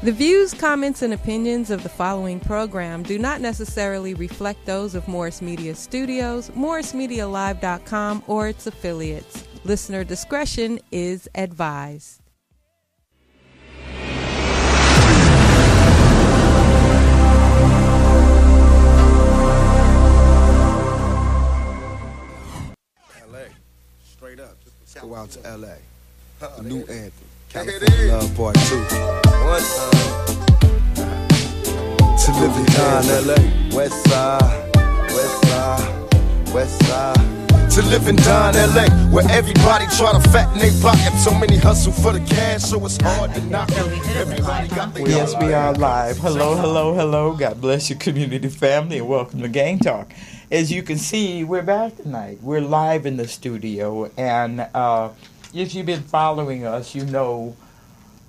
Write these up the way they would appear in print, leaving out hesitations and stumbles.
The views, comments, and opinions of the following program do not necessarily reflect those of Morris Media Studios, MorrisMediaLive.com, or its affiliates. Listener discretion is advised. LA, straight up. Just go out to LA. The new anthem. California Love Part 2. One time. To live and die in LA. West side, west side, west side. To live and die in LA, where everybody try to fatten their pocket. So many hustle for the cash, so it's hard to knock it. Everybody got the Yes, we are live. Hello, hello, hello. God bless your community family and welcome to Gang Talk. As you can see, we're back tonight. We're live in the studio, and if you've been following us, you know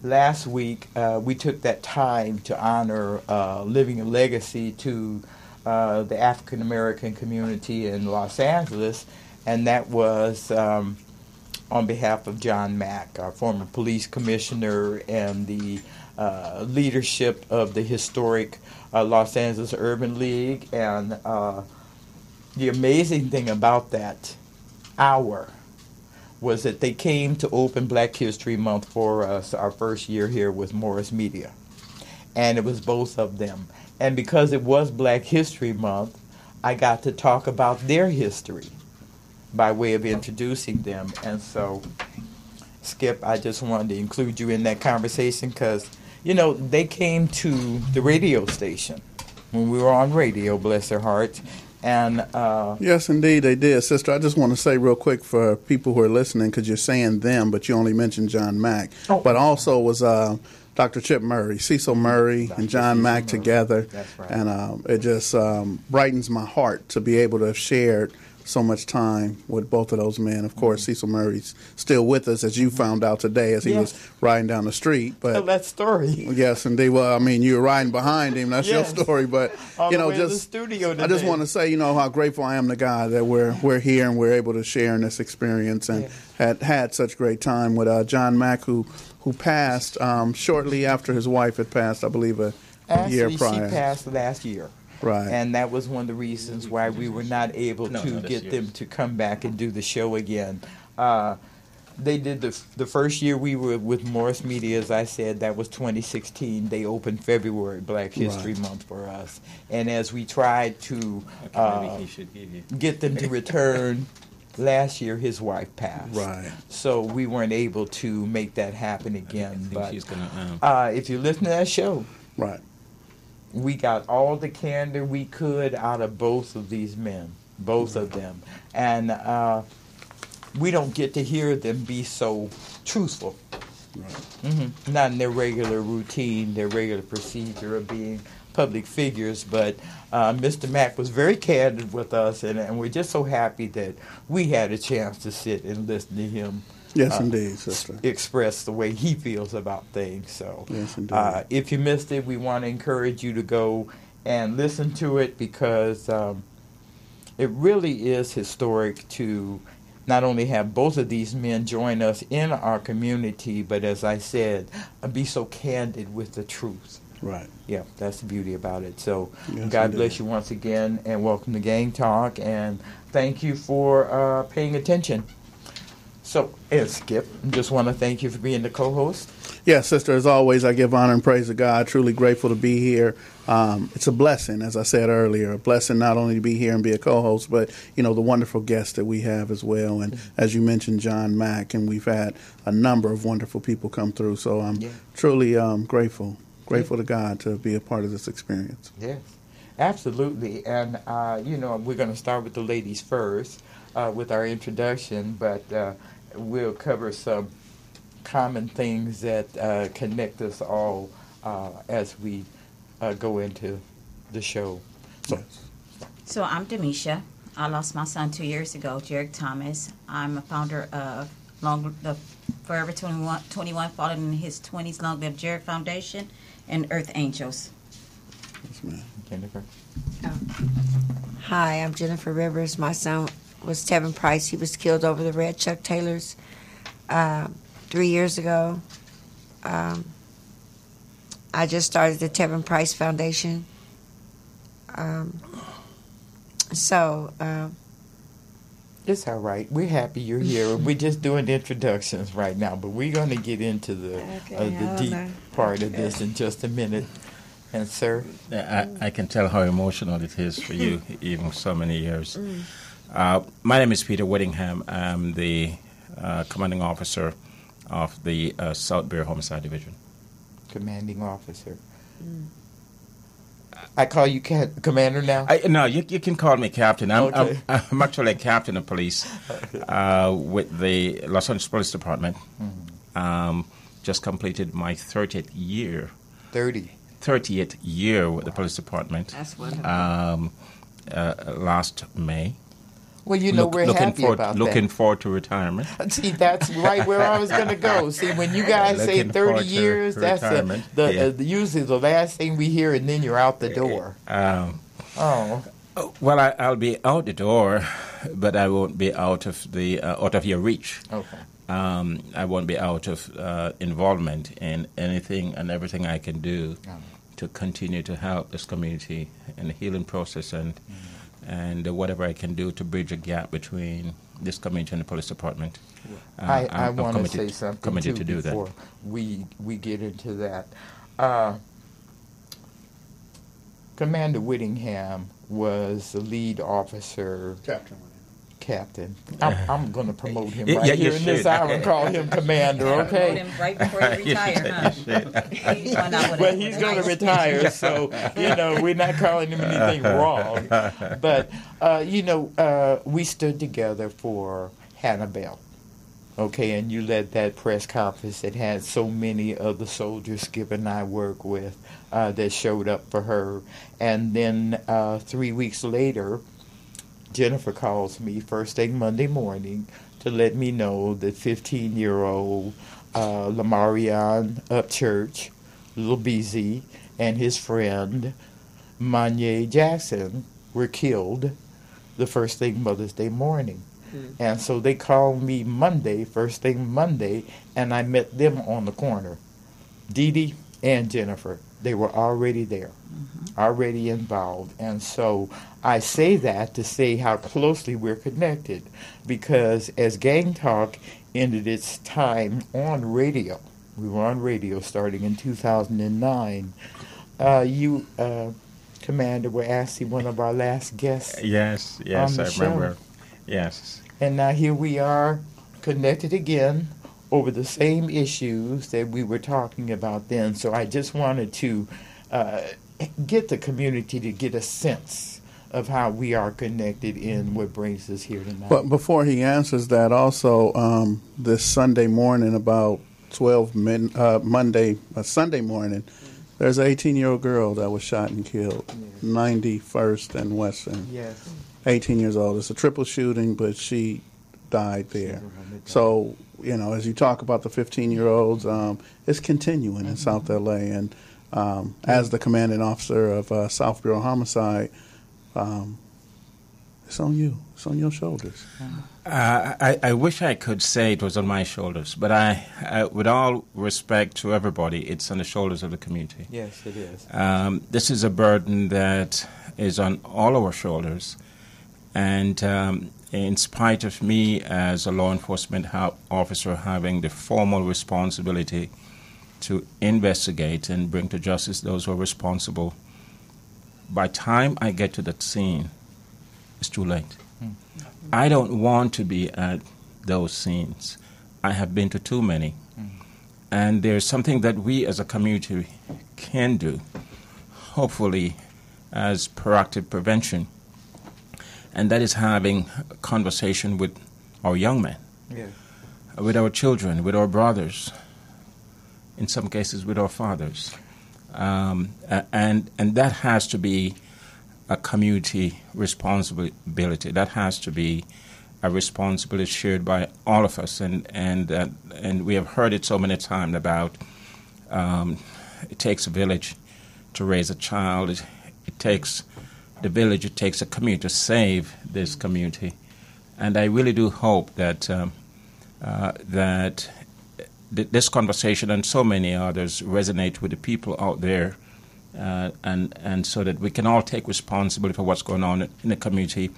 last week we took that time to honor living a legacy to the African American community in Los Angeles, and that was on behalf of John Mack, our former police commissioner, and the leadership of the historic Los Angeles Urban League. And the amazing thing about that hour was that they came to open Black History Month for us our first year here with Morris Media. And it was both of them. And because it was Black History Month, I got to talk about their history by way of introducing them. And so, Skip, I just wanted to include you in that conversation because, you know, they came to the radio station when we were on radio, bless their hearts. And yes, indeed, they did. Sister, I just want to say real quick for people who are listening, because you're saying them, but you only mentioned John Mack. Oh. But also was Dr. Chip Murray, Cecil Murray, Dr. and John Mack together. That's right. And it just brightens my heart to be able to have shared so much time with both of those men. Of course, Cecil Murray's still with us, as you found out today, as he was riding down the street. But tell that story. Yes, indeed. Well, I mean, you were riding behind him. That's your story. But all you know, the way just to the studio today. I just want to say, you know, how grateful I am to God that we're here and we're able to share in this experience, and had such great time with John Mack, who passed shortly after his wife had passed. I believe a year prior. She passed last year. Right. And that was one of the reasons why we were not able to get them to come back and do the show again. They did the first year we were with Morris Media, as I said, that was 2016. They opened February, Black History Month for us. And as we tried to get them to return, last year his wife passed. Right. So we weren't able to make that happen again. But she's gonna, if you listen to that show, right, we got all the candor we could out of both of these men, both of them. And we don't get to hear them be so truthful. Right. Mm-hmm. Not in their regular routine, their regular procedure of being public figures. But Mr. Mack was very candid with us, and we're just so happy that we had a chance to sit and listen to him. Yes, indeed, sister. Express the way he feels about things. So, yes, indeed. If you missed it, we want to encourage you to go and listen to it, because it really is historic to not only have both of these men join us in our community, but as I said, be so candid with the truth. Right. Yeah, that's the beauty about it. So, yes, God indeed. bless you once again, and welcome to Gang Talk, and thank you for paying attention. So, Skip, just want to thank you for being the co-host. Yes, sister, as always, I give honor and praise to God. Truly grateful to be here. It's a blessing, as I said earlier, a blessing not only to be here and be a co-host, but, you know, the wonderful guests that we have as well. And as you mentioned, John Mack, and we've had a number of wonderful people come through. So I'm truly grateful to God to be a part of this experience. Yes, absolutely. And, you know, we're going to start with the ladies first with our introduction, but we'll cover some common things that connect us all as we go into the show. So I'm Damisha. I lost my son 2 years ago, Jared Thomas. I'm a founder of the Forever 21 Fallen in His 20s Long Live Jared Foundation and Earth Angels. Yes, ma'am. Jennifer. Hi, I'm Jennifer Rivers. My son was Tevin Price. He was killed over the red Chuck Taylors 3 years ago. I just started the Tevin Price Foundation. It's all right. We're happy you're here. We're just doing introductions right now, but we're going to get into the deep part of this in just a minute. And, sir? I can tell how emotional it is for you, even so many years. My name is Peter Whittingham. I'm the commanding officer of the South Bureau Homicide Division. Commanding officer. I call you commander now? No, you can call me captain. Okay. I'm actually a captain of police with the Los Angeles Police Department. Just completed my 30th year. 30th year with the police department. That's wonderful. Last May. Well, we're happy about that. Looking forward to retirement. See, that's right where I was going to go. See, when you guys say 30 years, that's usually the last thing we hear, and then you're out the door. Well, I'll be out the door, but I won't be out of your reach. Okay. I won't be out of involvement in anything and everything I can do to continue to help this community in the healing process and whatever I can do to bridge a gap between this community and the police department. I want to say something committed to do before that. We get into that. Commander Whittingham was the lead officer. Captain. I'm going to promote him right here in this hour and call him commander, okay? Promote him right before he retire, huh? Well, he's going to retire, so, we're not calling him anything wrong. But, we stood together for Hannibal, okay? And you led that press conference that had so many of the soldiers Skipp and I work with that showed up for her. And then 3 weeks later, Jennifer calls me first thing Monday morning to let me know that 15-year-old Lamarion Upchurch, Little BZ, and his friend Manye Jackson were killed the first thing Mother's Day morning. And so they called me first thing Monday, and I met them on the corner. Dee Dee and Jennifer, they were already there, already involved. And so I say that to say how closely we're connected, because as Gang Talk ended its time on radio, we were on radio starting in 2009, you, Commander, were actually one of our last guests. Yes, I remember. Yes. And now here we are, connected again over the same issues that we were talking about then. So I just wanted to get the community to get a sense of how we are connected in what brings us here tonight. But before he answers that, also this Sunday morning, about Sunday morning, there's an 18-year-old girl that was shot and killed, 91st and Western. Yes. 18 years old. It's a triple shooting, but she died there. So, as you talk about the 15-year-olds, it's continuing in South L.A. And as the commanding officer of South Bureau Homicide, it's on you. It's on your shoulders. I wish I could say it was on my shoulders, but I, with all respect to everybody, it's on the shoulders of the community. Yes, it is. This is a burden that is on all our shoulders. And in spite of me as a law enforcement officer having the formal responsibility to investigate and bring to justice those who are responsible, by the time I get to that scene, it's too late. I don't want to be at those scenes. I have been to too many. And there's something that we as a community can do, hopefully as proactive prevention, and that is having a conversation with our young men, with our children, with our brothers, in some cases with our fathers. And that has to be a community responsibility. That has to be a responsibility shared by all of us. And we have heard it so many times about it takes a village to raise a child. It takes the village, it takes a community to save this community. And I really do hope that that this conversation and so many others resonate with the people out there, and so that we can all take responsibility for what's going on in the community.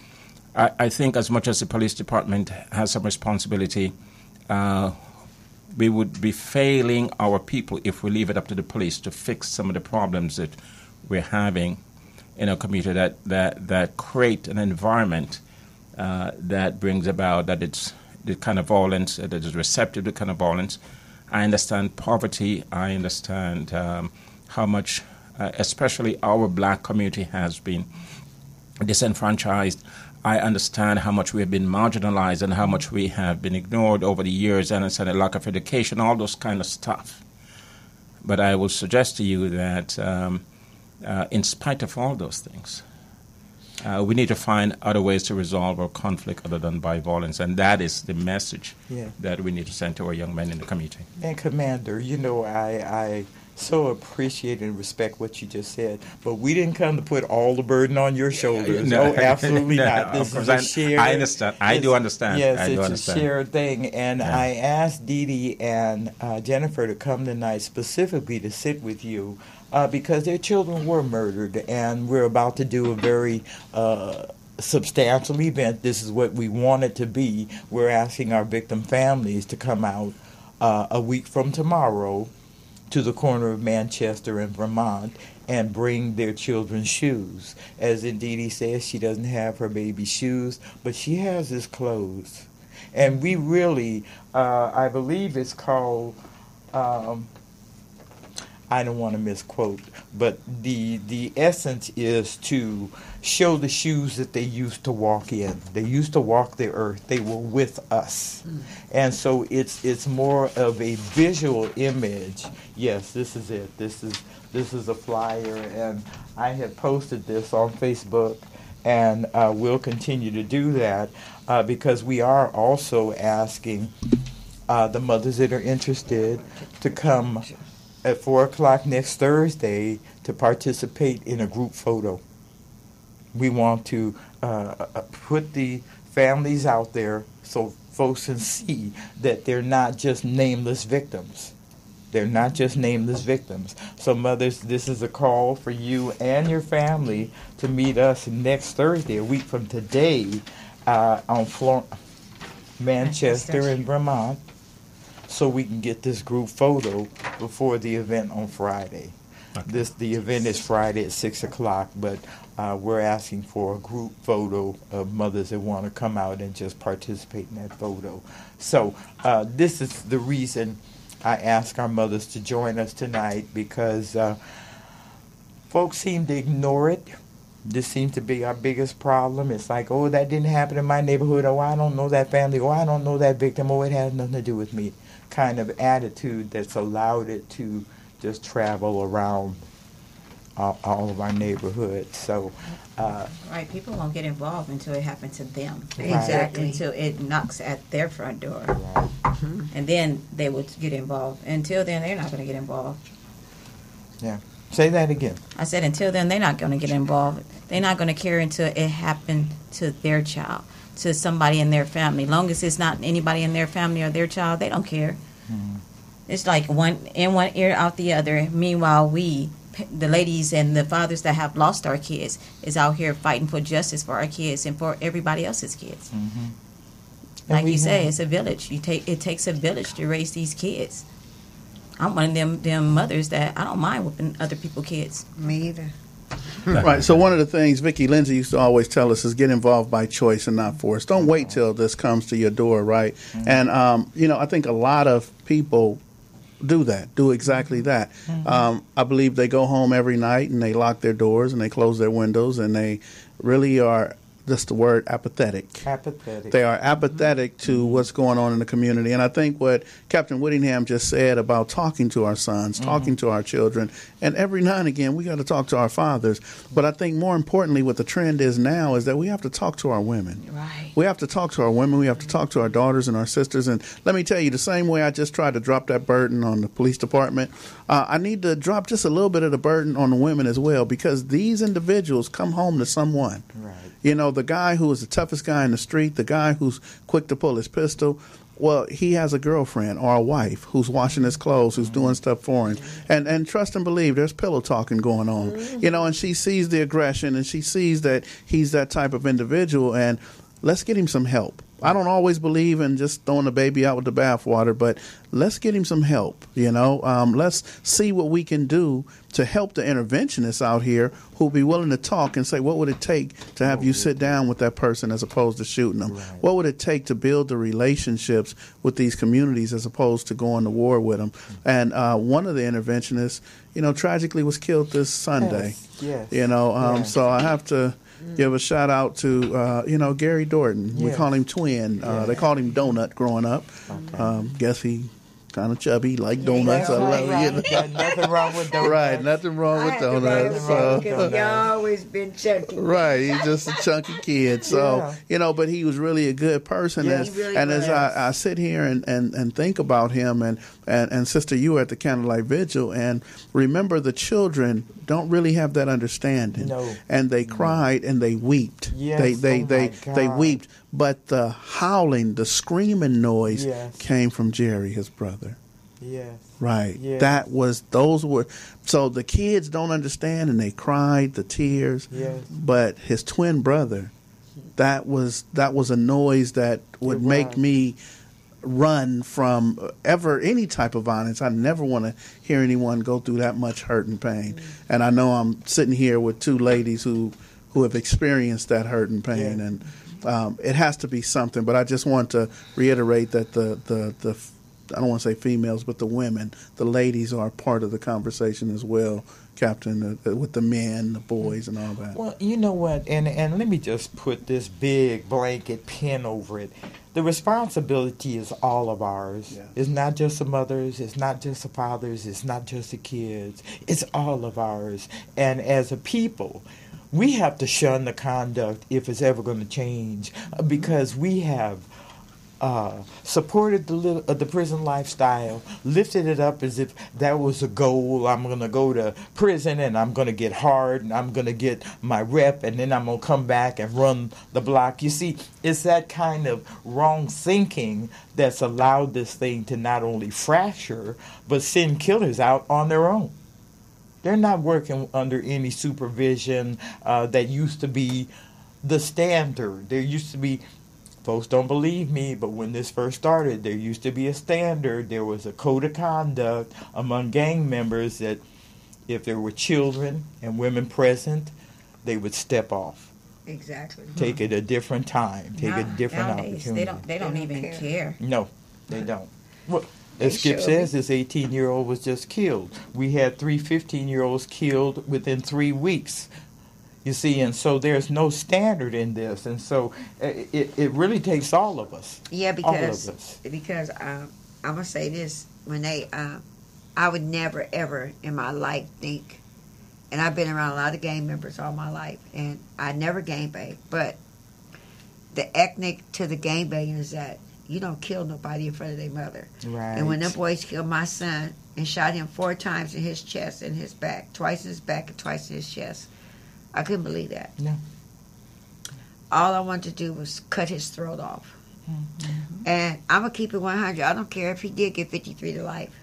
I think as much as the police department has some responsibility, we would be failing our people if we leave it up to the police to fix some of the problems that we're having in our community that create an environment that brings about that it's the kind of violence that is receptive to the kind of violence. I understand poverty. I understand how much, especially our black community, has been disenfranchised. I understand how much we have been marginalized and how much we have been ignored over the years. I understand the lack of education, all those kind of stuff. But I will suggest to you that in spite of all those things, we need to find other ways to resolve our conflict other than by violence. And that is the message that we need to send to our young men in the community. And Commander, I so appreciate and respect what you just said, but we didn't come to put all the burden on your shoulders. No, absolutely not. This is a shared. I understand. I do understand. Yes, it's a shared thing. And I asked Dee Dee and Jennifer to come tonight specifically to sit with you because their children were murdered, and we're about to do a very substantial event. This is what we want it to be. We're asking our victim families to come out a week from tomorrow to the corner of Manchester and Vermont and bring their children's shoes. As Dee says, she doesn't have her baby's shoes, but she has his clothes. And we really, I believe it's called, I don't want to misquote, but the essence is to show the shoes that they used to walk in. They used to walk the earth. They were with us. And so it's more of a visual image. Yes, this is it. This is a flyer, and I have posted this on Facebook, and we'll continue to do that because we are also asking the mothers that are interested to come at 4 o'clock next Thursday to participate in a group photo. We want to put the families out there so folks can see that they're not just nameless victims. They're not just nameless victims. So mothers, this is a call for you and your family to meet us next Thursday, a week from today, on Manchester and Vermont, so we can get this group photo before the event on Friday. Okay. The event is Friday at 6 o'clock, but we're asking for a group photo of mothers that want to come out and just participate in that photo. So this is the reason I ask our mothers to join us tonight, because folks seem to ignore it. This seems to be our biggest problem. It's like, oh, that didn't happen in my neighborhood. Oh, I don't know that family. Oh, I don't know that victim. Oh, it has nothing to do with me. Kind of attitude that's allowed it to just travel around all of our neighborhoods. So, right, people won't get involved until it happens to them. Exactly. Until it knocks at their front door. Right. Mm-hmm. And then they would get involved. Until then, they're not going to get involved. Yeah. Say that again. I said until then, they're not going to get involved. They're not going to care until it happened to their child, to somebody in their family. Long as it's not anybody in their family or their child, they don't care. Mm-hmm. It's like one in one ear, out the other. Meanwhile, we, the ladies and the fathers that have lost our kids, is out here fighting for justice for our kids and for everybody else's kids. Mm-hmm. Like you say, it's a village. It takes a village to raise these kids. I'm one of them mothers that I don't mind whooping other people's kids. Me either. Right. So one of the things Vicki Lindsay used to always tell us is get involved by choice and not force. Don't wait till this comes to your door, right? Mm-hmm. And, I think a lot of people do exactly that. Mm-hmm. I believe they go home every night and they lock their doors and they close their windows, and they really are, just the word, apathetic. Apathetic. They are apathetic to what's going on in the community. And I think what Captain Whittingham just said about talking to our sons, talking to our children, and every now and again we got to talk to our fathers. But I think more importantly what the trend is now is that we have to talk to our women. Right. We have to talk to our women. We have to talk to our daughters and our sisters. And let me tell you, the same way I just tried to drop that burden on the police department, I need to drop just a little bit of the burden on the women as well, because these individuals come home to someone. Right. The guy who is the toughest guy in the street, the guy who's quick to pull his pistol, Well, he has a girlfriend or a wife who's washing his clothes, who's doing stuff for him. And trust and believe, there's pillow talking going on. And she sees the aggression, and she sees that he's that type of individual, and let's get him some help. I don't always believe in just throwing the baby out with the bathwater, but let's get him some help, Let's see what we can do to help the interventionists out here who'll be willing to talk and say, what would it take to have you sit down with that person as opposed to shooting them? Right. What would it take to build the relationships with these communities as opposed to going to war with them? And one of the interventionists, tragically was killed this Sunday. Yes. So I have to give a shout out to Gary Dorton. We call him Twin. They called him Donut growing up. Okay. Guess he kind of chubby, like donuts. I love it. Nothing wrong with donuts. Right, nothing wrong with donuts. Because you always been chunky. Right, he's just a chunky kid. So but he was really a good person. Yes, As I sit here and think about him, and Sister, you were at the candlelight vigil, and remember the children don't really have that understanding. No. And they cried and they wept. Yes, they wept. But the howling, the screaming noise came from Jerry, his brother. Yes. Right. Yes. Those were, so the kids don't understand and they cried, the tears. Yes. But his twin brother, that was a noise that would make me run from any type of violence. I never want to hear anyone go through that much hurt and pain. And I know I'm sitting here with two ladies who have experienced that hurt and pain, and it has to be something. But I just want to reiterate that the I don't want to say females, but the women, the ladies are part of the conversation as well, Captain, with the men, the boys, and all that. Well, you know what, and let me just put this big blanket pin over it. The responsibility is all of ours. Yeah. It's not just the mothers, it's not just the fathers, it's not just the kids. It's all of ours. And as a people, we have to shun the conduct if it's ever going to change, because we have supported the prison lifestyle, lifted it up as if that was a goal. I'm going to go to prison and I'm going to get hard and I'm going to get my rep and then I'm going to come back and run the block. You see, it's that kind of wrong thinking that's allowed this thing to not only fracture, but send killers out on their own. They're not working under any supervision that used to be the standard. There used to be, folks don't believe me, but when this first started, there used to be a standard. There was a code of conduct among gang members that if there were children and women present, they would step off. Exactly. Take it a different time. Take a different opportunity. They don't even care. No, they don't. Well, as Skipp says, this 18-year-old was just killed. We had 3 15-year-olds killed within 3 weeks. You see, and so there's no standard in this, and so it really takes all of us. Yeah, because I'm gonna say this: when I would never ever in my life think, and I've been around a lot of gang members all my life, and I never gang bang, but the ethnic to the gang banging is that you don't kill nobody in front of their mother. Right. And when them boys killed my son and shot him 4 times in his chest and his back, twice in his back and twice in his chest. I couldn't believe that. No. All I wanted to do was cut his throat off. Mm-hmm. And I'm going to keep it 100. I don't care if he did get 53 to life.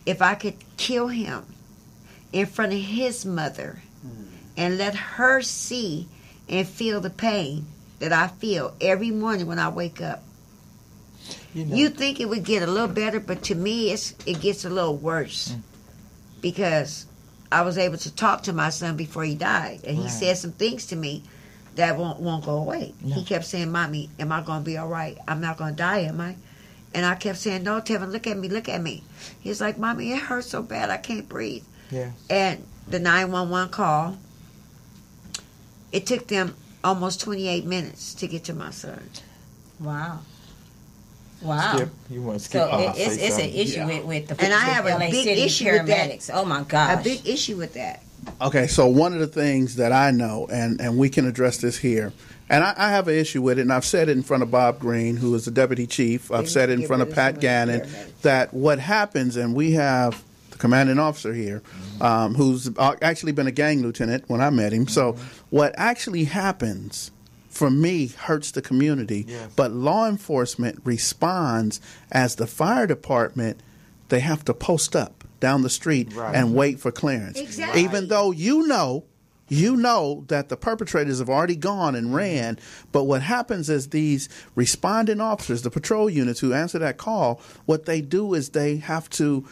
If I could kill him in front of his mother and let her see and feel the pain that I feel every morning when I wake up. You think it would get a little better, but to me it gets a little worse. Because I was able to talk to my son before he died, and he said some things to me that won't go away. No. He kept saying, "Mommy, am I going to be all right? I'm not going to die, am I?" And I kept saying, "No, Tevin, look at me, look at me." He's like, "Mommy, it hurts so bad, I can't breathe." Yeah. And the 911 call, it took them almost 28 minutes to get to my son. Wow. Skip, you want to skip? So it's an issue with the and I have a big issue with that. Oh my gosh, a big issue with that. Okay, so one of the things that I know, and we can address this here, and I have an issue with it, and I've said it in front of Bob Green, who is the deputy chief. I've said it in front of Pat Gannon, that what happens, and we have the commanding officer here, who's actually been a gang lieutenant when I met him. So what actually happens for me, hurts the community. Yes. But law enforcement responds as the fire department. They have to post up down the street and wait for clearance. Exactly. Even though you know that the perpetrators have already gone and ran. But what happens is these responding officers, the patrol units who answer that call, what they do is they have to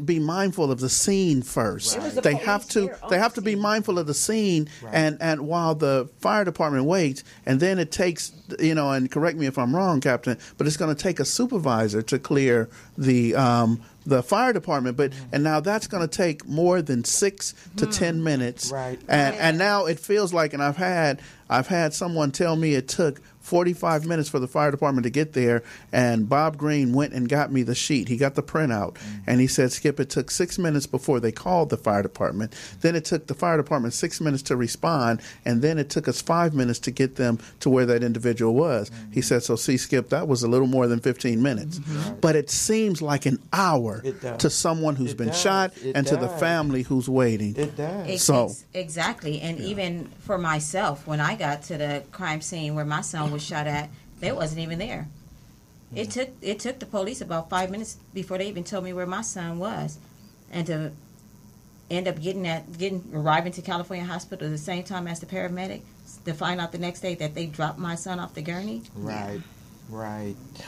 be mindful of the scene first. Right. They have to be mindful of the scene, and while the fire department waits, and then it takes, and correct me if I'm wrong, Captain, but it's going to take a supervisor to clear the fire department, and now that's going to take more than 6 to 10 minutes, and now it feels like, and I've had someone tell me it took 45 minutes for the fire department to get there, and Bob Green went and got me the sheet. He got the printout, and he said, Skip, it took 6 minutes before they called the fire department. Then it took the fire department 6 minutes to respond, and then it took us 5 minutes to get them to where that individual was. He said, so see, Skip, that was a little more than 15 minutes. But it seems like an hour to someone who's been shot and to the family who's waiting. It does. Exactly. And even for myself, when I got to the crime scene where my son was shot at, they wasn't even there. It took the police about 5 minutes before they even told me where my son was, and to end up arriving to California Hospital at the same time as the paramedic, to find out the next day that they dropped my son off the gurney. Right.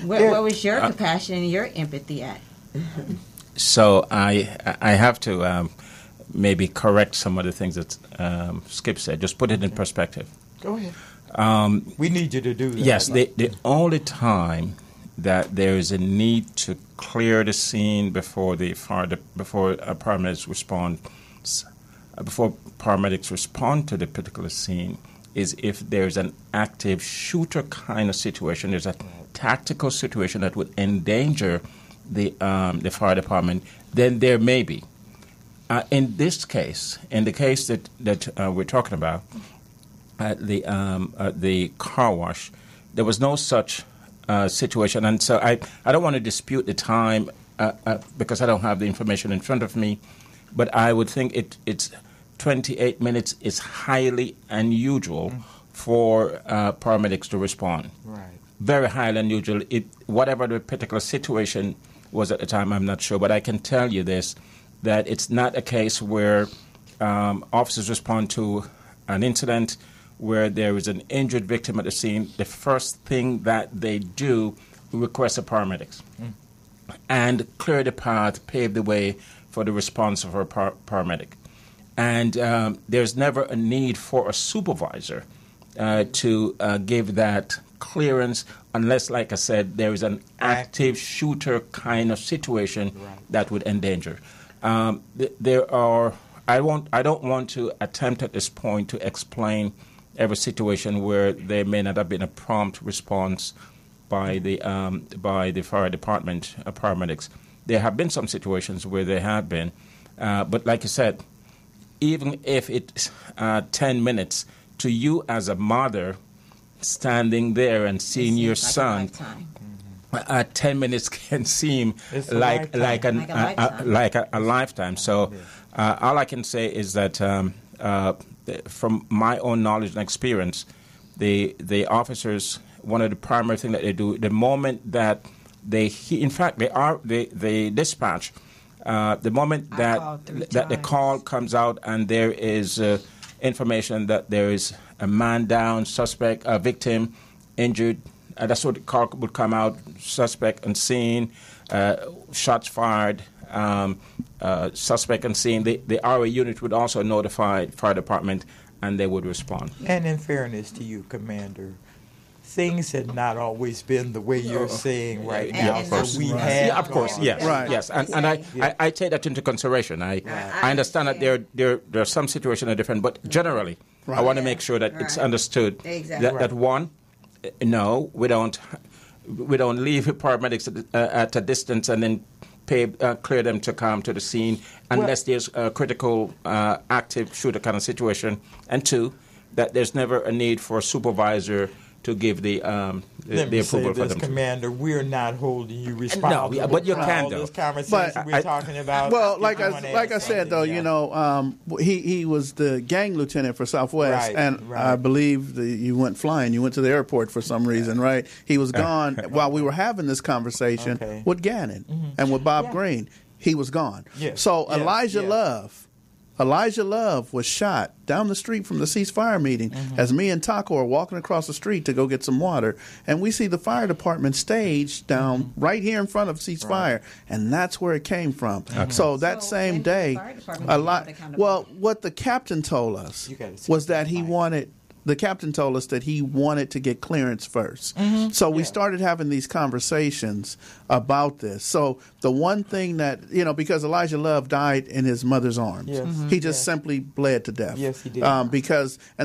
Where was your compassion and your empathy at? So I have to maybe correct some of the things that Skip said. Just put it in perspective. Go ahead. We need you to do that. Yes, the only time that there is a need to clear the scene before paramedics respond to the particular scene is if there's an active shooter kind of situation. There's a tactical situation that would endanger the fire department. Then there may be. In this case, in the case that we're talking about, at the car wash, there was no such situation, and so I don't want to dispute the time because I don't have the information in front of me, but I would think it's 28 minutes is highly unusual for paramedics to respond. Right. Very highly unusual. Whatever the particular situation was at the time, I'm not sure, but I can tell you this, that it's not a case where officers respond to an incident where there is an injured victim at the scene. The first thing that they do request the paramedics and clear the path, pave the way for the response of our paramedic. And there's never a need for a supervisor to give that clearance unless, like I said, there is an active shooter kind of situation that would endanger. There are. I don't want to attempt at this point to explain every situation where there may not have been a prompt response by the fire department paramedics. There have been some situations where there have been, but like I said, even if it's 10 minutes to you as a mother standing there and seeing your son, 10 minutes can seem like a lifetime. So all I can say is that from my own knowledge and experience, the officers, one of the primary things that they do, the moment that they dispatch, the moment that the call comes out and there is information that there is a man down, suspect, a victim, injured, that's what the call would come out, suspect on scene, shots fired, suspect on scene. The RA unit would also notify fire department and they would respond. And in fairness to you, Commander, things had not always been the way you're saying right now. Of course. Of course, yes. Right. Yes. And I take that into consideration. I understand that there are some situations that are different, but generally, I want to make sure that it's understood that one, no, we don't leave paramedics at a distance and then clear them to come to the scene unless there's a critical active shooter kind of situation. And two, that there's never a need for a supervisor to give the Let me approval say for this, them. Commander, we're not holding you responsible. No, but you for can, all though. this conversation we're talking about. Well, If like you wanna I add said though, something, you know, he was the gang lieutenant for Southwest, Right, and right. I believe you went flying. You went to the airport for some reason, right? He was gone while we were having this conversation Okay. with Gannon and with Bob Green. He was gone. Yes, So yes, Elijah yes. Love was shot down the street from the ceasefire meeting as me and Taco are walking across the street to go get some water. And we see the fire department staged down right here in front of ceasefire. And that's where it came from. So that same when day, the fire department held accountable? well, what the captain told us You gotta say was that he something. wanted. The captain told us that he wanted to get clearance first. So we started having these conversations about this. So the one thing that, you know, because Elijah Love died in his mother's arms. Yes. He just simply bled to death. Yes, he did. And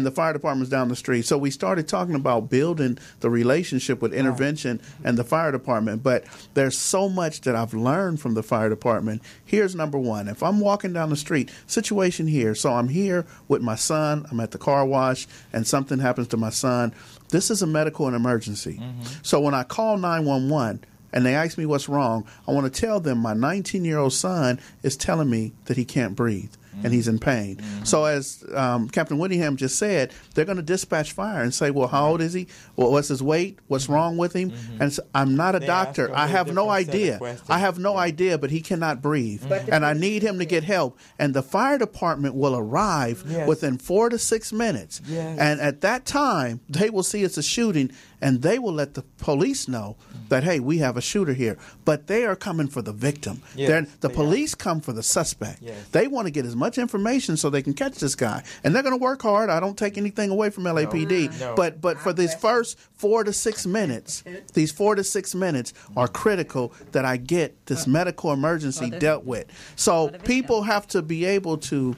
the fire department's down the street. So we started talking about building the relationship with intervention and the fire department. But there's so much that I've learned from the fire department. Here's number one. If I'm walking down the street, situation here. So I'm here with my son. I'm at the car wash and something happens to my son. This is a medical emergency. So when I call 911 and they ask me what's wrong, I want to tell them my 19-year-old son is telling me that he can't breathe and he's in pain. So as Captain Whittingham just said, they're going to dispatch fire and say, well, how old is he? Well, what's his weight? What's wrong with him? And so, I'm not a They doctor. ask a I whole have no different set of idea. questions. I have no idea, but he cannot breathe. And I need him to get help. And the fire department will arrive Yes. within 4 to 6 minutes. Yes. And at that time, they will see it's a shooting and they will let the police know that, hey, we have a shooter here. But they are coming for the victim. Yes, The they police come for the suspect. Yes. They want to get as much information so they can catch this guy. And they're going to work hard. I don't take anything away from LAPD. No. But for these first 4 to 6 minutes, these 4 to 6 minutes are critical that I get this medical emergency dealt with. So people have to be able to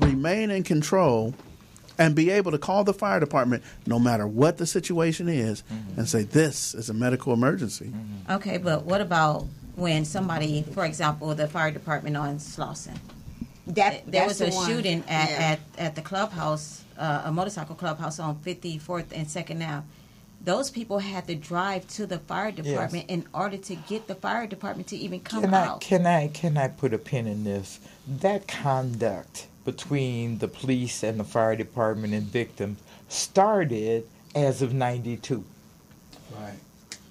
remain in control and be able to call the fire department no matter what the situation is and say, this is a medical emergency. Okay, but what about when somebody, for example, the fire department on Slauson? There was a shooting at the clubhouse, a motorcycle clubhouse on 54th and 2nd Ave. Those people had to drive to the fire department in order to get the fire department to even come out. Can I put a pin in this? That conduct between the police and the fire department and victims started as of 92. Right.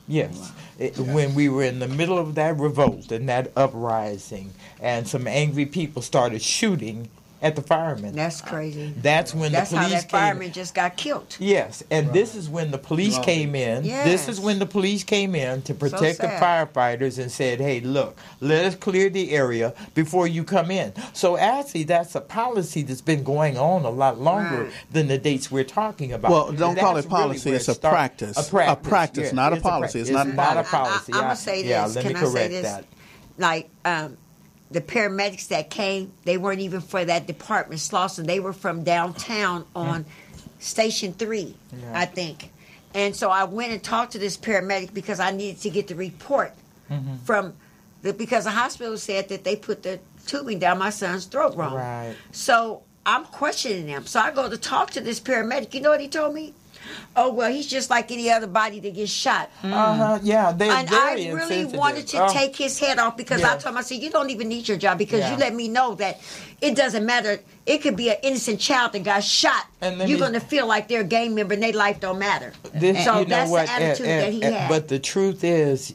Yes. When we were in the middle of that revolt and that uprising and some angry people started shooting at the firemen. That's crazy. That's when That's the how police that fireman just got killed. Yes, and this is when the police came in. Yes. This is when the police came in to protect the sad. firefighters and said, hey, look, let us clear the area before you come in. So actually, that's a policy that's been going on a lot longer than the dates we're talking about. Well, don't That's call it really policy. where It's it a started. practice. A practice, Yes, not a policy. It's not a not a policy. policy. I'm going to say this. Yeah, let Can me I say correct this? that. Like, the paramedics that came, they weren't even for that department, Slauson. They were from downtown on Station 3, I think. And so I went and talked to this paramedic because I needed to get the report from because the hospital said that they put the tubing down my son's throat wrong. Right. So I'm questioning them. So I go to talk to this paramedic. You know what he told me? Oh, well, he's just like any other body that gets shot. Yeah, they're And very I really insensitive. wanted to take his head off because I told him, I said, you don't even need your job because you let me know that it doesn't matter. It could be an innocent child that got shot. And You're going to feel like they're a gang member and their life don't matter. This, So you know that's what, the attitude that he had. But the truth is,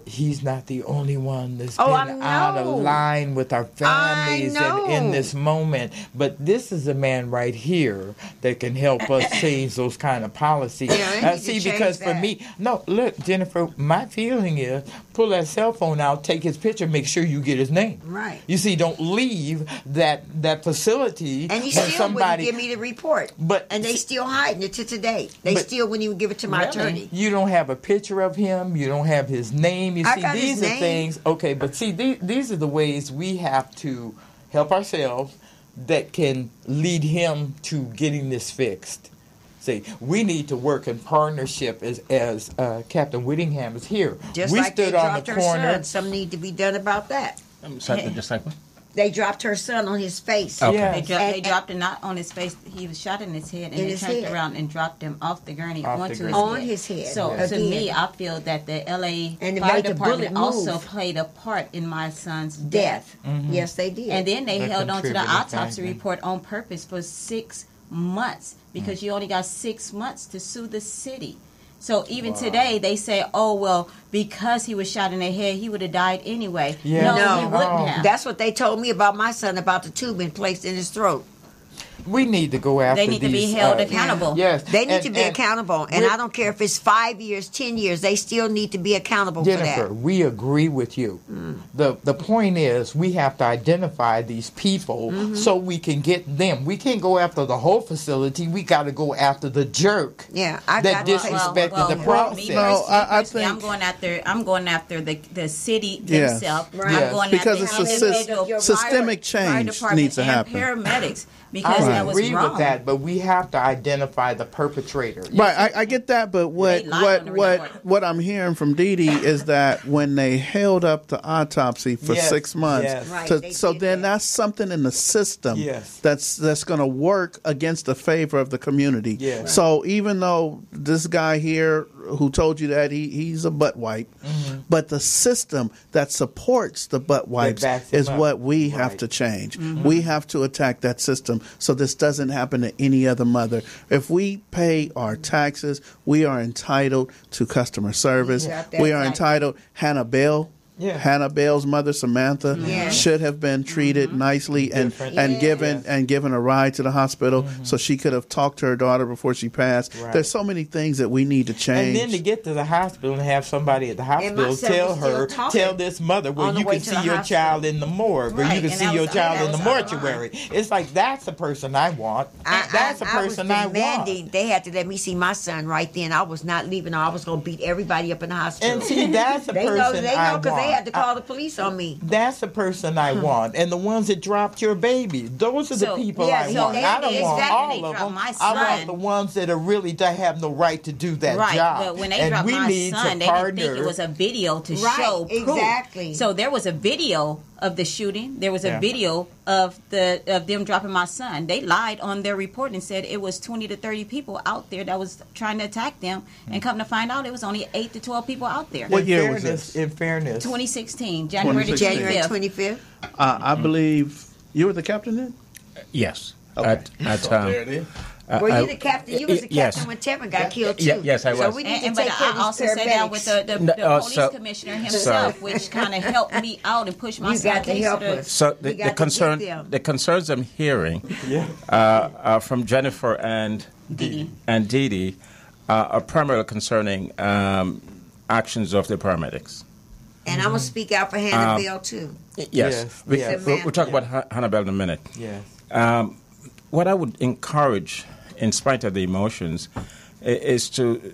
he's not the only one that's I been out of know. line with our families know. in this moment. But this is a man right here that can help us change those kind of policies. Yeah, they need to See, change because for that. me, no, look, Jennifer, my feeling is pull that cell phone out, take his picture, make sure you get his name. Right. You see, don't leave that facility And he when still somebody. wouldn't give me the report. But- and they still hiding it to today. They But- still wouldn't even give it to my attorney. You don't have a picture of him. You don't have his name. You I see, got his these are name. things. Okay, but see, these are the ways we have to help ourselves that can lead him to getting this fixed. See, we need to work in partnership as Captain Whittingham is here. Just we like they stood on dropped the her corner. son. Something need to be done about that. Something just like what? They dropped her son on his face. Okay. Yeah. They dropped him not on his face. He was shot in his head, and In they his turned head. around and dropped him off the gurney Off the onto gurney. On his head. his head. So to Again. me, I feel that the LA And it Fire made the Department bullet also move. played a part in my son's Death. Mm-hmm. Yes, they did. And then they The held on to the contributing autopsy factor. report on purpose for 6 months because you only got 6 months to sue the city. So even today, they say, oh, well, because he was shot in the head, he would have died anyway. Yeah. No, No. he wouldn't Oh. have. That's what they told me about my son, about the tube being placed in his throat. We need to go after They need to be these, held accountable. Yes. They need And- to be and accountable. And we're- I don't care if it's 5 years, 10 years, they still need to be accountable Jennifer, for that. we agree with you. The point is we have to identify these people so we can get them. We can't go after the whole facility. We got to go after the jerk Yeah, I that got to disrespected the me process. No, I personally, I'm think- going after the city Yes. themselves. Right. Yes. I'm going Because after it's the a individual systemic fire change department needs to and happen. paramedics because I that was agree wrong. with that, but we have to identify the perpetrator. Right, I get that, but They lied on the report. what I'm hearing from Dee Dee is that when they held up the autopsy for Yes, 6 months, yes. Right, to- they so did then that. that's something in the system Yes. that's going to work against the favor of the community. Yes. So even though this guy here who told you that he's a butt wipe, but the system that supports the butt wipes backs him is up. what we have Right. to change. We have to attack that system so this doesn't happen to any other mother. If we pay our taxes, we are entitled to customer service. Yeah. We are Exactly. entitled. Hannah Bell. Yeah. Hannah Bell's mother, Samantha, Yeah. should have been treated nicely and Different. given a ride to the hospital so she could have talked to her daughter before she passed. Right. There's so many things that we need to change. And then to get to the hospital and have somebody at the hospital my son tell was still her, talking tell this mother where on the you way can to see the your hospital. child in the morgue, where Right, you can and see that your was- child that in the was out of mortuary. It's like that's the person I want. That's the person I was demanding want. they had to let me see my son right then. I was not leaving. I was going to beat everybody up in the hospital. And see, that's the they person know I because they want. had to call the police on me. That's the person I want, and the ones that dropped your baby. Those are the So- people yeah, I so want. they- I don't want exactly, all they of dropped them. my I want son. the ones that are really that have no right to do that Right, job. but when they and dropped we my need son, to they didn't partner. think it was a video to Right, show proof. exactly. So there was a video of the shooting. There was a Yeah. video of them dropping my son. They lied on their report and said it was 20 to 30 people out there that was trying to attack them. And come to find out, it was only 8 to 12 people out there. What In year was fairness- this? In fairness, 2016, January the 2016. January 25th. 25th. I believe you were the captain then? Yes. Okay. There it is. Were you the captain? You was the yes. captain when Tevin got killed too. Yes, I So was. we need to And, take but care of I these also sat down with the No, police so- commissioner himself, which kind of helped me out and pushed my You got to case help the- us. So We got to get them. the concerns I'm hearing from Jennifer and Dee Dee are primarily concerning actions of the paramedics. And I'm going to speak out for Hannah Bell too. Yes, yes. we'll talk about Hannibal in a minute. yes. What I would encourage, in spite of the emotions, is to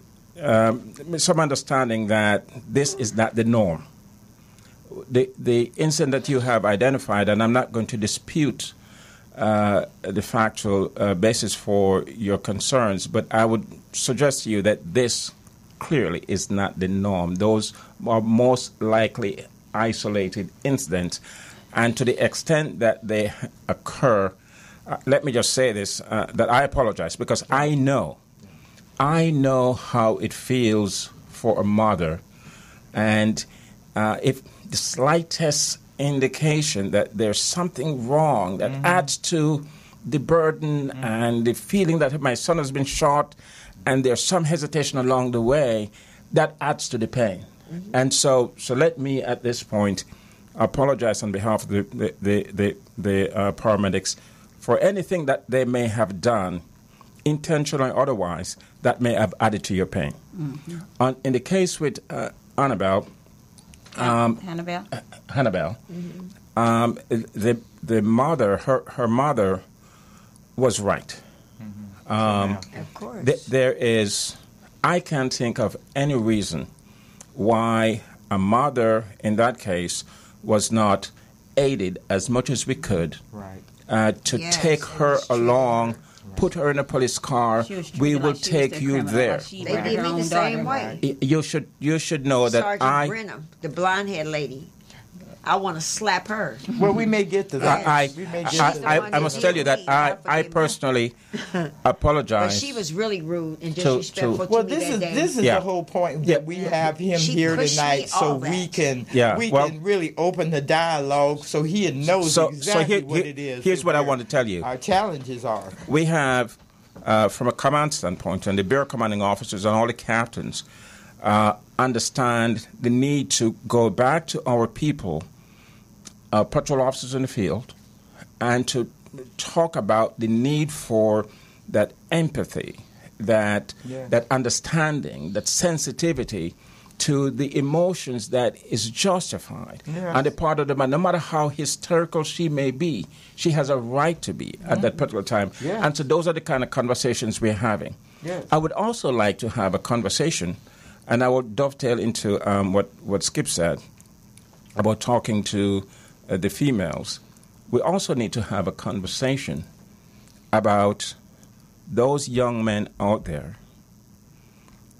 some understanding that this is not the norm. The incident that you have identified, and I'm not going to dispute the factual basis for your concerns, but I would suggest to you that this clearly is not the norm. Those are most likely isolated incidents, and to the extent that they occur, let me just say this, that I apologize, because I know how it feels for a mother, and if the slightest indication that there's something wrong that adds to the burden and the feeling that my son has been shot and there's some hesitation along the way, that adds to the pain. And so let me at this point apologize on behalf of the paramedics for anything that they may have done, intentionally or otherwise, that may have added to your pain. In the case with Hannibal, the mother, her mother, was right. Of course. I can't think of any reason why a mother in that case was not aided as much as we could to Yes, take her that's true. along, put her in a police car. She was treated We like will she was take the you criminal, there. like she They murdered did her me own the same daughter. way. You should know that Sergeant I Brenham, the blonde-haired lady. I want to slap her. Well, we may get to that. I must tell you that I personally apologize. But she was really rude and disrespectful to me that day. This is the whole point that we have him here tonight, so we can really open the dialogue, so he knows exactly what it is. Here's what I want to tell you. Our challenges are. We have, from a command standpoint, and the Bureau commanding officers and all the captains understand the need to go back to our people, patrol officers in the field, and to talk about the need for that empathy, that understanding, that sensitivity to the emotions that is justified on the part of the man. No matter how hysterical she may be, she has a right to be at that particular time. Yeah. And so those are the kind of conversations we're having. Yes. I would also like to have a conversation, and I will dovetail into what Skipp said about talking to the females. We also need to have a conversation about those young men out there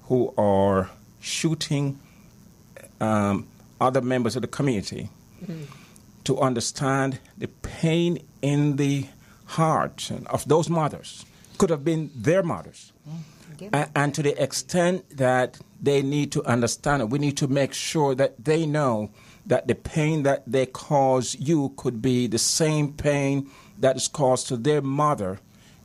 who are shooting other members of the community, to understand the pain in the heart of those mothers. Could have been their mothers. And to the extent that they need to understand it, we need to make sure that they know that the pain that they cause you could be the same pain that is caused to their mother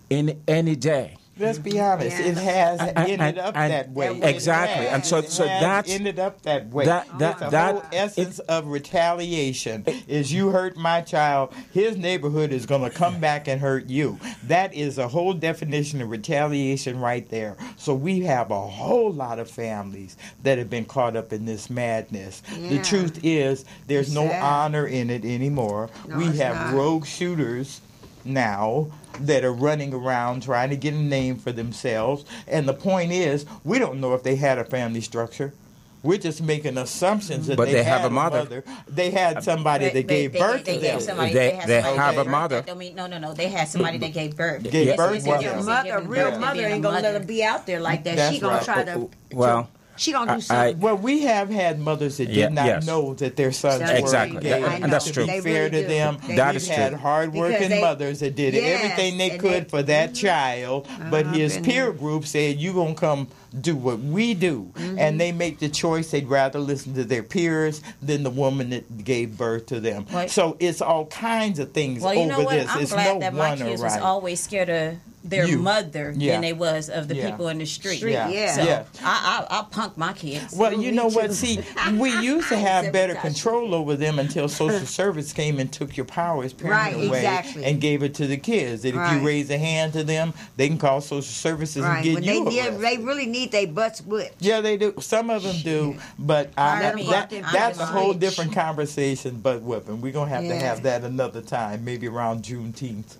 in any day. Let's be honest. It has ended up that way. Exactly, and so that's ended up that way. That's the whole essence of retaliation. Is you hurt my child, his neighborhood is going to come back and hurt you. That is a whole definition of retaliation right there. So we have a whole lot of families that have been caught up in this madness. Yeah. The truth is, there's no honor in it anymore. No, we have rogue shooters now that are running around trying to get a name for themselves. And the point is, we don't know if they had a family structure. We're just making assumptions that they have a mother. They had somebody that gave birth to them. They have a mother. No. They had somebody that gave birth. Gave birth to them. A real mother ain't going to let them be out there like that. She's going to try to... She gonna do something. Well, we have had mothers that did not know that their sons were gay. And that's true. To be fair to them, we've had hard-working mothers that did everything they could for that child, but his peer group said, "You gonna come do what we do," and they make the choice they'd rather listen to their peers than the woman that gave birth to them. Right. So it's all kinds of things over this. I'm glad that my kids was always scared of their mother than they was of the people in the street. So I'll punk my kids. Well, you know what? See, we used to have better control over them until social service came and took your power as parent away and gave it to the kids. That if you raise a hand to them, they can call social services and get you arrested. They really need their butts whipped. Yeah, they do. Some of them do, but that's a whole different conversation. Butt whipping. We're gonna have to have that another time, maybe around Juneteenth.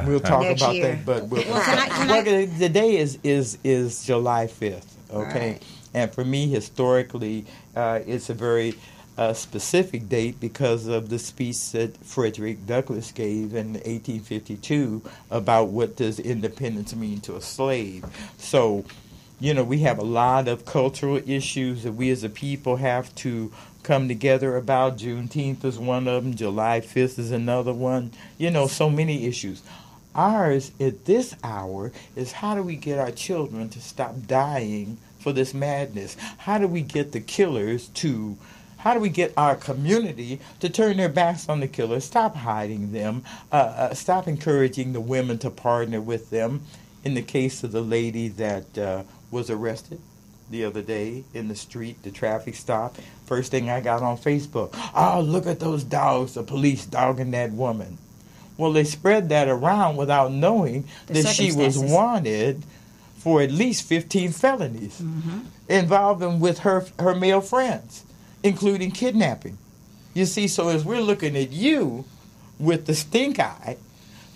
We'll talk about that. But the day is July 5th, okay? Right. And for me, historically, it's a very specific date because of the speech that Frederick Douglass gave in 1852 about what does independence mean to a slave. So, we have a lot of cultural issues that we as a people have to come together about. Juneteenth is one of them. July 5th is another one. So many issues. Ours at this hour is how do we get our children to stop dying for this madness? How do we get the killers how do we get our community to turn their backs on the killers, stop hiding them, stop encouraging the women to partner with them? In the case of the lady that was arrested the other day in the street, the traffic stop, first thing I got on Facebook, look at those dogs, the police dogging that woman. Well, they spread that around without knowing that she was wanted for at least 15 felonies involving with her male friends, including kidnapping. You see, so as we're looking at you with the stink eye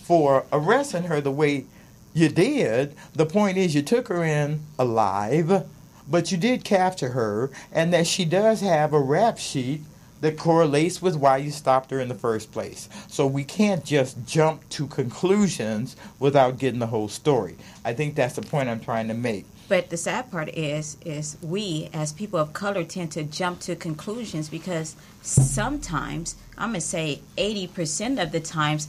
for arresting her the way you did, the point is you took her in alive, but you did capture her, and that she does have a rap sheet that correlates with why you stopped her in the first place. So we can't just jump to conclusions without getting the whole story. I think that's the point I'm trying to make. But the sad part is we as people of color tend to jump to conclusions because sometimes, I'm going to say 80% of the times,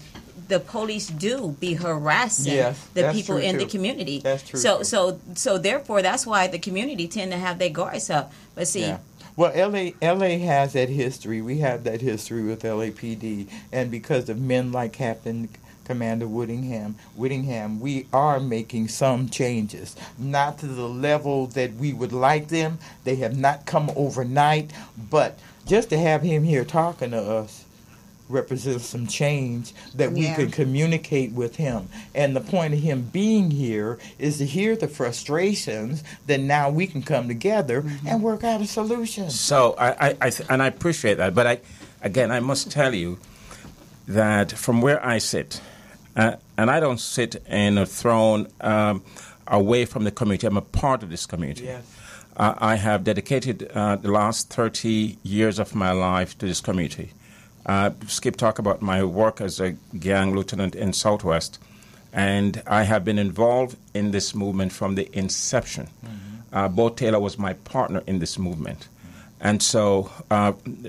the police do be harassing the people in the community. That's true. So therefore, that's why the community tend to have their guards up. But see, well, LA has that history. We have that history with LAPD, and because of men like Captain Commander Whittingham, we are making some changes. Not to the level that we would like them. They have not come overnight, but just to have him here talking to us represents some change that we could communicate with him. And the point of him being here is to hear the frustrations that now we can come together and work out a solution. So I appreciate that, but I must tell you that from where I sit, and I don't sit in a throne away from the community. I'm a part of this community. Yes. I have dedicated the last 30 years of my life to this community. Skipp talked about my work as a gang lieutenant in Southwest, and I have been involved in this movement from the inception. Bo Taylor was my partner in this movement. And so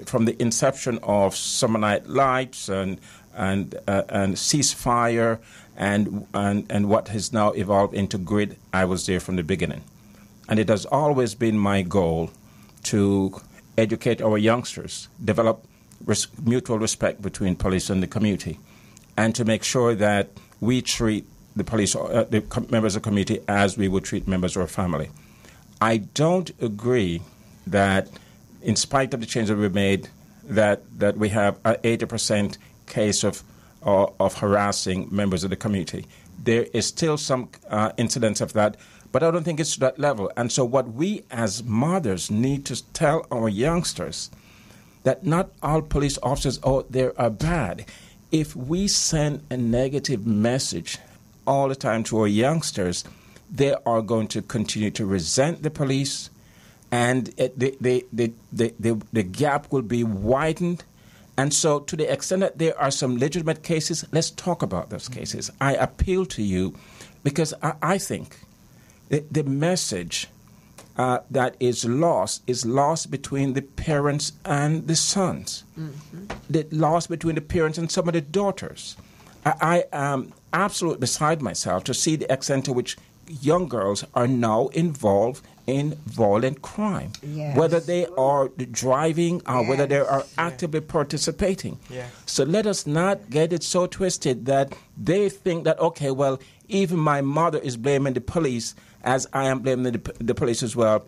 from the inception of Summer Night Lights and Ceasefire and what has now evolved into GRID, I was there from the beginning. And it has always been my goal to educate our youngsters, develop mutual respect between police and the community, and to make sure that we treat the police, members of the community, as we would treat members of our family. I don't agree that, in spite of the changes that we made, that we have an 80% case of harassing members of the community. There is still some incidents of that, but I don't think it's to that level. And so what we as mothers need to tell our youngsters, that not all police officers they are bad. If we send a negative message all the time to our youngsters, they are going to continue to resent the police, and the gap will be widened. And so to the extent that there are some legitimate cases, let's talk about those cases. I appeal to you because I think the message that is lost between the parents and the sons. The lost between the parents and some of the daughters. I am absolutely beside myself to see the extent to which young girls are now involved in violent crime, whether they are driving or whether they are actively participating. So let us not get it so twisted that they think that, okay, well, even my mother is blaming the police as I am blaming the police as well.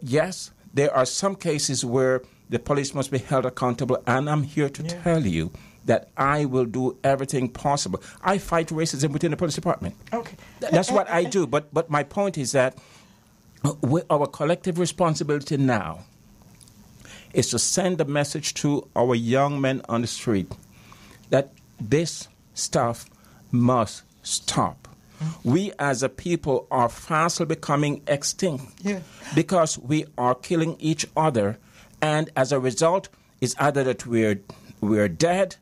Yes, there are some cases where the police must be held accountable, and I'm here to tell you that I will do everything possible. I fight racism within the police department. Okay. That's what I do. But my point is that our collective responsibility now is to send a message to our young men on the street that this stuff must stop. We as a people are fastly becoming extinct because we are killing each other, and as a result, it's either that we're dead,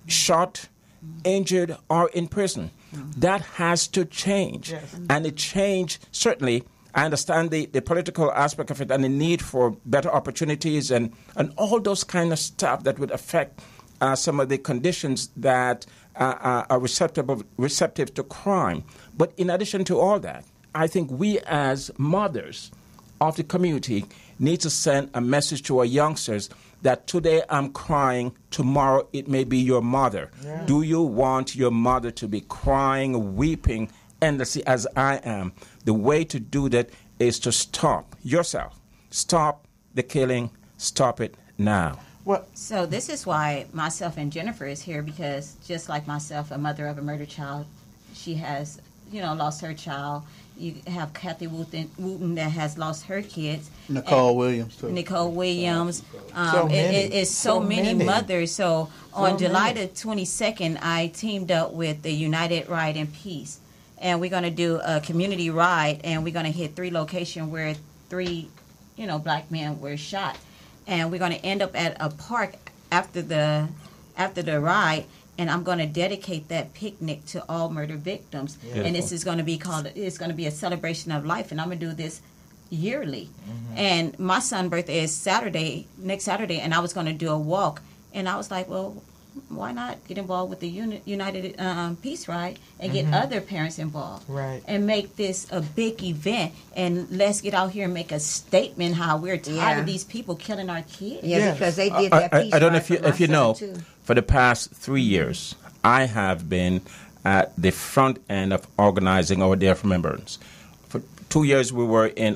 shot, injured, or in prison. That has to change. And it changed, certainly, I understand the political aspect of it and the need for better opportunities and all those kind of stuff that would affect some of the conditions that are receptive to crime. But in addition to all that, I think we as mothers of the community need to send a message to our youngsters that today I'm crying, tomorrow it may be your mother. Do you want your mother to be crying, weeping endlessly as I am? The way to do that is to stop yourself. Stop the killing. Stop it now. So this is why myself and Jennifer is here, because just like myself, a mother of a murdered child, she has, lost her child. You have Kathy Wooten that has lost her kids. Nicole Williams, too. Nicole Williams. It's so many mothers. So on July the 22nd, I teamed up with the United Ride in Peace. And we're going to do a community ride, and we're going to hit 3 locations where 3, black men were shot. And we're going to end up at a park after the ride, and I'm going to dedicate that picnic to all murder victims. Beautiful. And this is going to be it's going to be a celebration of life, and I'm going to do this yearly. And my son's birthday is next Saturday, and I was going to do a walk, and I was like, well, why not get involved with the United Peace Ride and get other parents involved, right, and make this a big event, and let's get out here and make a statement how we're tired of these people killing our kids. Yeah, because they did that peace I don't know ride if you know, too. for the past 3 years, I have been at the front end of organizing our Day of Remembrance. For 2 years, we were in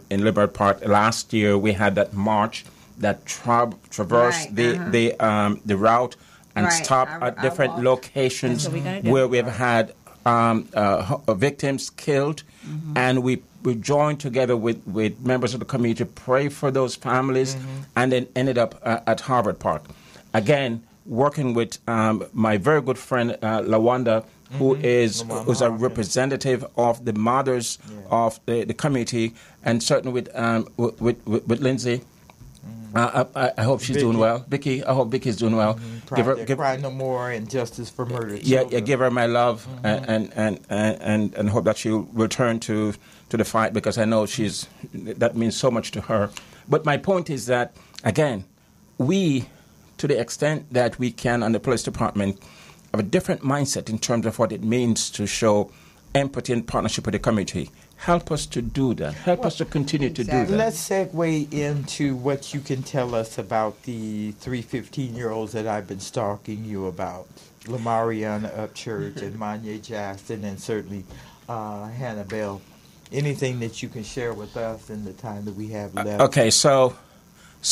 Liberty Park. Last year, we had that march that traversed the route and stop at different locations where we've had victims killed, and we joined together with members of the community to pray for those families, and then ended up at Harvard Park. Again, working with my very good friend Lawanda, who's a representative of the mothers of the community, and certainly with Lindsay. I hope she's doing well. Vicky, I hope Vicky's doing well. Give Cry No More and Justice for Murder. Yeah, give her my love, and hope that she'll return to the fight, because I know that means so much to her. But my point is that, again, we, to the extent that we can on the police department, have a different mindset in terms of what it means to show empathy and partnership with the community. Help us to do that. Help us to continue to do that. Let's segue into what you can tell us about the 3 15-year-olds that I've been stalking you about. Lamariana Upchurch and Manya Jackson, and certainly Hannah Bell. Anything that you can share with us in the time that we have left? Okay, so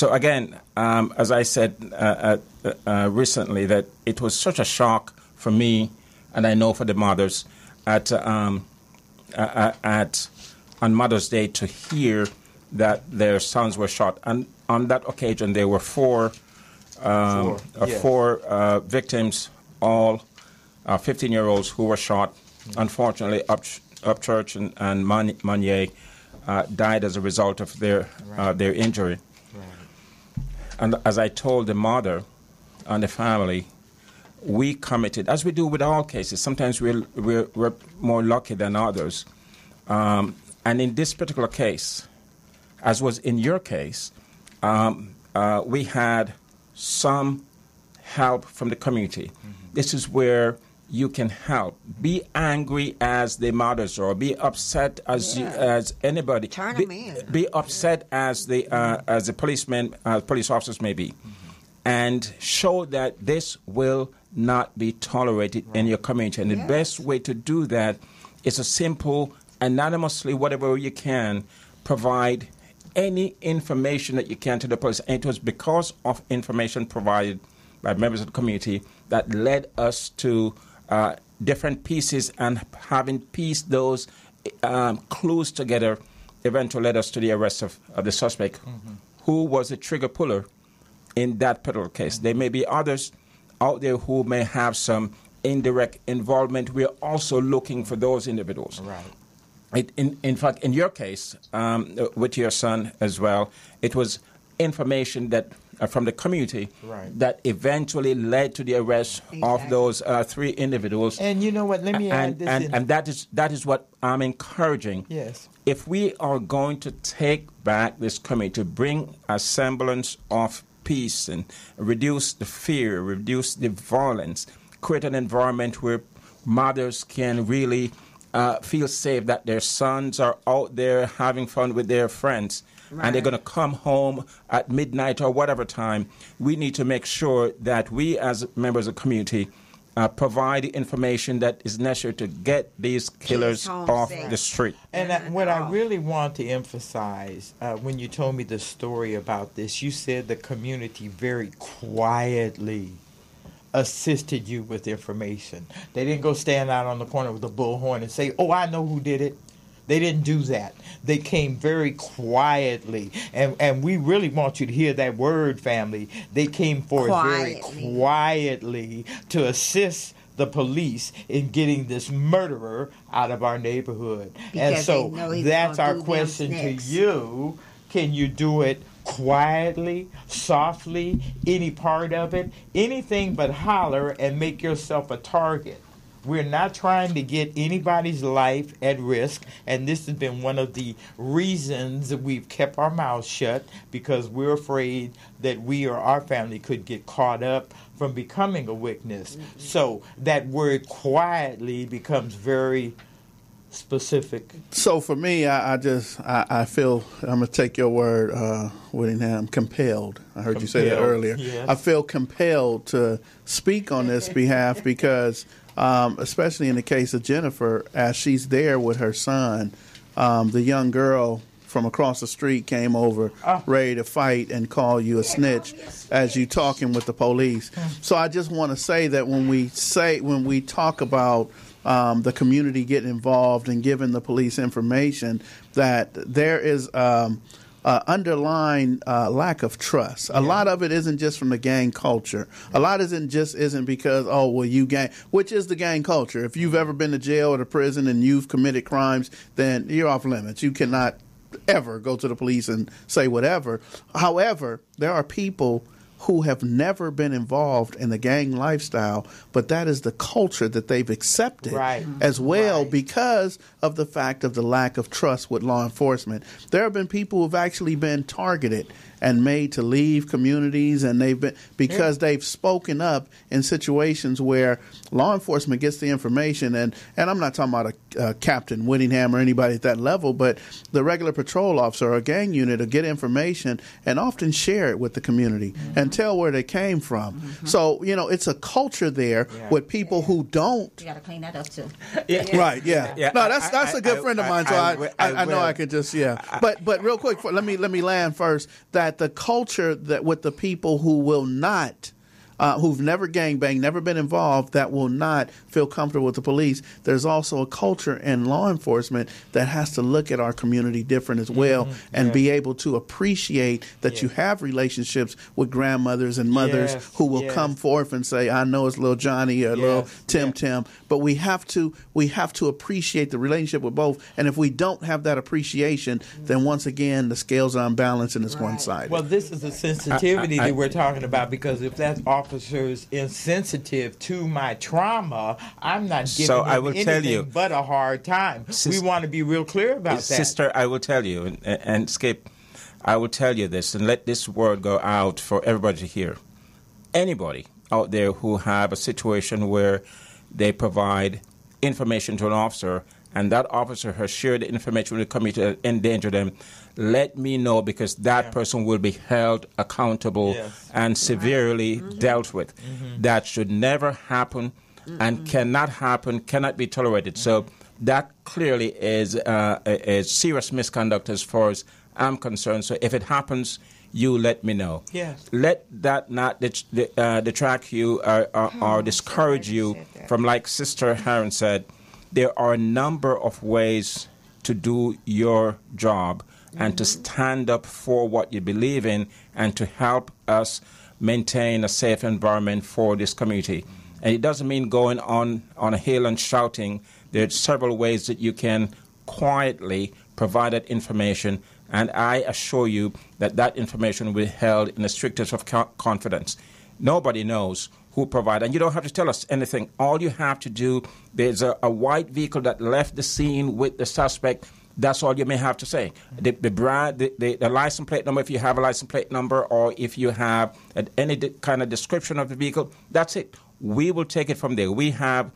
again, as I said recently, that it was such a shock for me, and I know for the mothers, on Mother's Day, to hear that their sons were shot. And on that occasion, there were four victims, all 15-year-olds who were shot. Unfortunately, Upchurch and Manier died as a result of their injury. Right. And as I told the mother and the family, we committed, as we do with all cases. Sometimes we're more lucky than others. And in this particular case, as was in your case, we had some help from the community. This is where you can help. Be angry as the mothers are. Be upset as anybody. Turn them in. Be upset as the police officers may be, and show that this will not be tolerated in your community. And the best way to do that is a simple, anonymously, whatever you can, provide any information that you can to the police. And it was because of information provided by members of the community that led us to different pieces, and having pieced those clues together eventually led us to the arrest of the suspect, who was the trigger puller in that particular case. There may be others out there who may have some indirect involvement. We're also looking for those individuals. Right. In fact, in your case, with your son as well, it was information that from the community that eventually led to the arrest of those 3 individuals. And you know what? Let me add this in. And that is what I'm encouraging. Yes. If we are going to take back this community, to bring a semblance of peace and reduce the fear, reduce the violence, create an environment where mothers can really feel safe that their sons are out there having fun with their friends, and they're going to come home at midnight or whatever time, we need to make sure that we as members of the community provide the information that is necessary to get these killers off the street. And what I really want to emphasize, when you told me the story about this, you said the community very quietly assisted you with information. They didn't go stand out on the corner with a bullhorn and say, "Oh, I know who did it." They didn't do that. They came very quietly. And we really want you to hear that word, family. They came forward very quietly to assist the police in getting this murderer out of our neighborhood. Because and so that's our question to you. Can you do it quietly, softly, any part of it, anything but holler and make yourself a target. We're not trying to get anybody's life at risk, and this has been one of the reasons that we've kept our mouths shut, because we're afraid that we or our family could get caught up from becoming a witness. Mm-hmm. So that word quietly becomes very specific. So for me, I feel, I'm going to take your word, Whittingham, compelled. I heard you say that earlier. Yes. I feel compelled to speak on this behalf because, especially in the case of Jennifer, as she's there with her son, the young girl from across the street came over ready to fight and call you a snitch as you talking with the police. So I just want to say that when we talk about the community getting involved and giving the police information, that there is underlying lack of trust. A lot of it isn't just from the gang culture. A lot isn't because, oh, well, you gang, which is the gang culture. If you've ever been to jail or to prison and you've committed crimes, then you're off limits. You cannot ever go to the police and say whatever. However, there are people who have never been involved in the gang lifestyle, but that is the culture that they've accepted as well because of the fact of the lack of trust with law enforcement. There have been people who have actually been targeted and made to leave communities, and they've been because they've spoken up in situations where law enforcement gets the information, and I'm not talking about a Captain Whittingham or anybody at that level, but the regular patrol officer or a gang unit will get information and often share it with the community and tell where they came from. So, it's a culture there with people who don't. You got to clean that up too. Right, yeah. No, that's a good friend of mine, so I know I could just, But real quick, let me land first, that the culture that with the people who will not, who've never gangbanged, never been involved, that will not feel comfortable with the police, there's also a culture in law enforcement that has to look at our community different as well and be able to appreciate that you have relationships with grandmothers and mothers who will come forth and say, I know it's little Johnny or little Tim, but we have to appreciate the relationship with both. And if we don't have that appreciation, then once again the scales are unbalanced and it's one-sided. Well, this is the sensitivity that we're talking about, because if that officer's insensitive to my trauma, I'm not giving him anything but a hard time. We want to be real clear about that. Sister, I will tell you, and Skipp, I will tell you this, and let this word go out for everybody to hear. Anybody out there who have a situation where they provide information to an officer, and that officer has shared the information with the community to endanger them, let me know, because that person will be held accountable and severely dealt with. That should never happen and cannot happen, cannot be tolerated. So that clearly is a serious misconduct as far as I'm concerned. So if it happens, you let me know. Let that not detract you or discourage you from, like Sister Herron said, there are a number of ways to do your job and to stand up for what you believe in and to help us maintain a safe environment for this community. And it doesn't mean going on a hill and shouting. There are several ways that you can quietly provide that information, and I assure you that information will be held in the strictest of confidence. Nobody knows who provided, and you don't have to tell us anything. All you have to do, there's a white vehicle that left the scene with the suspect. That's all you may have to say. The brand, the license plate number, if you have a license plate number, or if you have any kind of description of the vehicle, that's it. We will take it from there. We have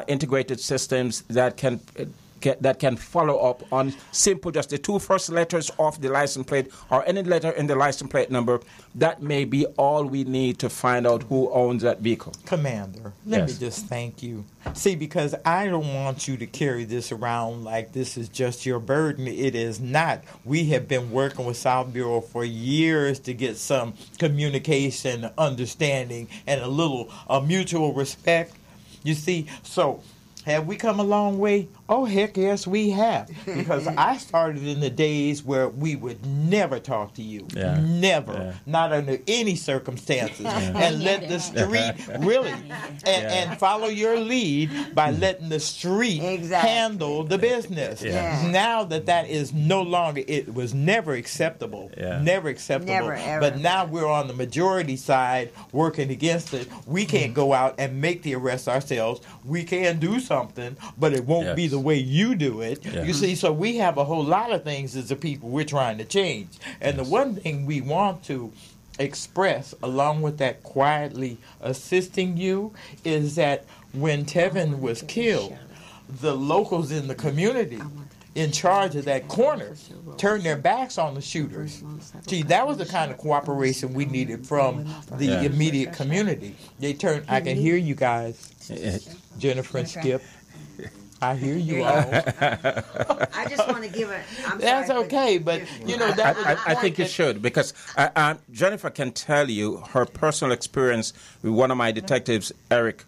integrated systems that can follow up on simple, just the two first letters of the license plate or any letter in the license plate number. That may be all we need to find out who owns that vehicle. Commander, let me just thank you. See, because I don't want you to carry this around like this is just your burden. It is not. We have been working with South Bureau for years to get some communication, understanding, and a little mutual respect. You see, so have we come a long way? Oh, heck yes, we have. Because I started in the days where we would never talk to you. Yeah. Never. Yeah. Not under any circumstances. And let the street, really, and follow your lead by letting the street handle the business. Yeah. Now that is no longer, it was never acceptable. Yeah. Never acceptable. Never, ever. But now we're on the majority side working against it. We can't go out and make the arrest ourselves. We can do something, but it won't be the way you do it. Yeah. You see, so we have a whole lot of things as a people we're trying to change. And the one thing we want to express, along with that quietly assisting you, is that when Tevin was killed, the locals in the community in charge of that corner turned their backs on the shooters. See, that was the kind of cooperation we needed from the immediate community. They turned, I can hear you guys, Jennifer and Skipp. I hear you all. I just want to give a. That's okay, but you know that was I think you should, because Jennifer can tell you her personal experience with one of my detectives, Eric.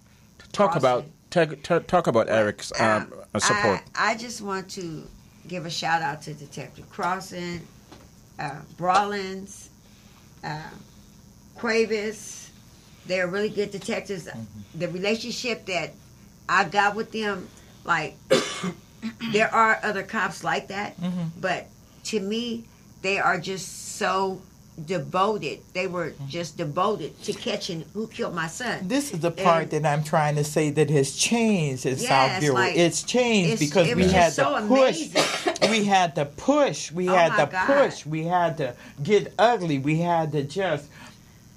Talk about Eric's support. I just want to give a shout out to Detective Crossan, Brawlins, Cuevas. They're really good detectives. The relationship that I got with them, like, there are other cops like that, but to me, they are just so devoted. They were just devoted to catching who killed my son. This is the part that I'm trying to say that has changed in South Bureau. Like, it's changed because it we was had just so to push. amazing. We had to push. We had to push. We had to get ugly. We had to just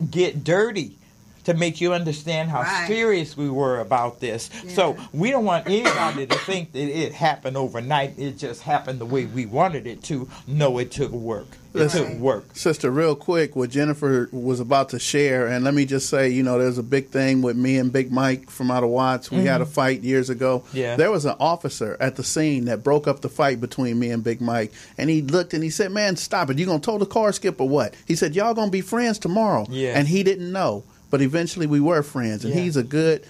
get dirty to make you understand how serious we were about this. So we don't want anybody to think that it happened overnight. It just happened the way we wanted it to. No, it took work. It took work. Sister, real quick, what Jennifer was about to share, and let me just say, you know, there's a big thing with me and Big Mike from out of Watts. We had a fight years ago. Yeah. There was an officer at the scene that broke up the fight between me and Big Mike, and he looked and he said, "Man, stop it. You gonna tow the car, Skip, or what?" He said, "Y'all gonna be friends tomorrow." Yeah. And he didn't know. But eventually we were friends, and he's a good